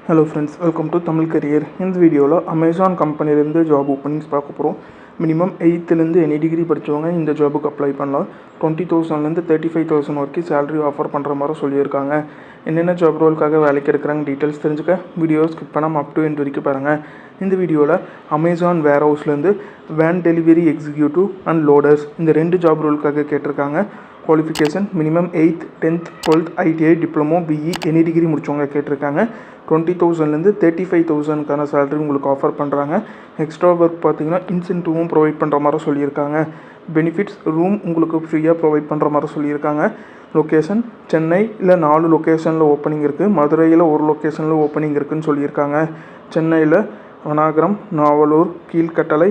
Hello friends, welcome to Tamil career. இந்த வீடியோவில் Amazon கம்பெனிலேருந்து ஜாப் ஓப்பனிங்ஸ் பார்க்க போகிறோம். மினிமம் 8th எனி டிகிரி படித்தவங்க இந்த ஜாபுக்கு அப்ளை பண்ணலாம். 20,000 35,000 வரைக்கும் சேலரி ஆஃபர் பண்ணுற மாதிரி சொல்லியிருக்காங்க. என்னென்ன ஜாப் ரோலுக்காக வேலைக்கு எடுக்கிறாங்க டீட்டெயில்ஸ் தெரிஞ்சுக்க வீடியோ ஸ்கிப் பண்ணாமல் அப் டு எண்ட் வரைக்கும் பாருங்கள். இந்த வீடியோவில் அமேசான் வேர் ஹவுஸ்லேருந்து van delivery executive and loaders இந்த 2 ஜாப் ரோலுக்காக கேட்டிருக்காங்க. Qualification minimum 8th 10th 12th ITI diploma BE any degree முடித்தவங்க கேட்டிருக்காங்க. 20,000 35,000க்கான சேலரி உங்களுக்கு ஆஃபர் பண்ணுறாங்க. எக்ஸ்ட்ரா ஒர்க் பார்த்தீங்கன்னா இன்சென்டிவும் ப்ரொவைட் பண்ணுற மாதிரி சொல்லியிருக்காங்க. பெனிஃபிட்ஸ் ரூம் உங்களுக்கு ஃப்ரீயாக ப்ரொவைட் பண்ணுற மாதிரி சொல்லியிருக்காங்க. லொக்கேஷன் சென்னை இல்லை 4 லொக்கேஷனில் ஓப்பனிங் இருக்குது. மதுரையில் 1 லொக்கேஷனில் ஓப்பனிங் இருக்குதுன்னு சொல்லியிருக்காங்க. சென்னையில் வனாகரம், நாவலூர், கீழ்கட்டளை,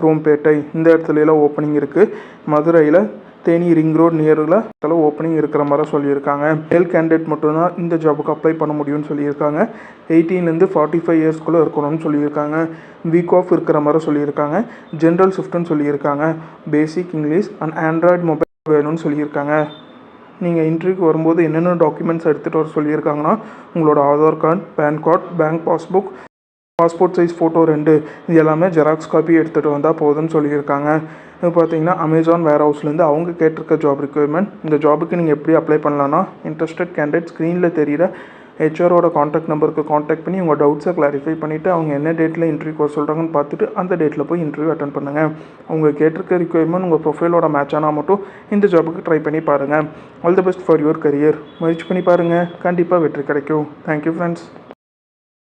குரோம்பேட்டை இந்த இடத்துலலாம் ஓப்பனிங் இருக்குது. மதுரையில் தேனி ரிங் ரோட் நியரில் ஓப்பனிங் இருக்கிற மாதிரி சொல்லியிருக்காங்க. மேல் கேண்டிடேட் மட்டும்தான் இந்த ஜாபுக்கு அப்ளை பண்ண முடியும்னு சொல்லியிருக்காங்க. 18 45 இயர்ஸ்க்குள்ளே இருக்கணும்னு சொல்லியிருக்காங்க. வீக் ஆஃப் இருக்கிற மாதிரி சொல்லியிருக்காங்க. ஜென்ரல் ஷிஃப்ட்னு சொல்லியிருக்காங்க. பேசிக் இங்கிலீஷ் அண்ட் ஆண்ட்ராய்டு மொபைல் வேணும்னு சொல்லியிருக்காங்க. நீங்கள் இன்டர்வியூக்கு வரும்போது என்னென்ன டாக்குமெண்ட்ஸ் எடுத்துகிட்டு வர சொல்லியிருக்காங்கன்னா உங்களோட Aadhaar card, pan card, bank passbook, passport size photo 2 இது எல்லாமே ஜெராக்ஸ் காப்பி எடுத்துகிட்டு வந்தால் போதும்னு சொல்லியிருக்காங்க. இது பார்த்தீங்கன்னா அமேசான் வேர் ஹவுஸ்லேருந்து அவங்க கேட்டிருக்க ஜாப் ரிக்வயர்மெண்ட். இந்த ஜாபுக்கு நீங்கள் எப்படி அப்ளை பண்ணலான்னா இன்ட்ரெஸ்டட் கேண்டிடேட் ஸ்க்ரீனில் தெரிகிற ஹெச்ஆரோட காண்டாக்ட் நம்பருக்கு காண்டாக்ட் பண்ணி உங்கள் டவுட்ஸை கிளாரிஃபை பண்ணிவிட்டு அவங்க என்ன டேட்டில் இன்டர்வியூ வர சொல்கிறாங்கன்னு பார்த்துட்டு அந்த டேட்டில் போய் இன்டர்வியூ அட்டன் பண்ணுங்கள். அவங்க கேட்டிருக்க ரிக்வயர்மெண்ட் உங்கள் ப்ரொஃபைலோட மேட்ச் ஆனால் மட்டும் இந்த ஜாபுக்கு ட்ரை பண்ணி பாருங்கள். All the best for your career. முயற்சி பண்ணி பாருங்கள், கண்டிப்பாக வெற்றி கிடைக்கும். Thank you friends.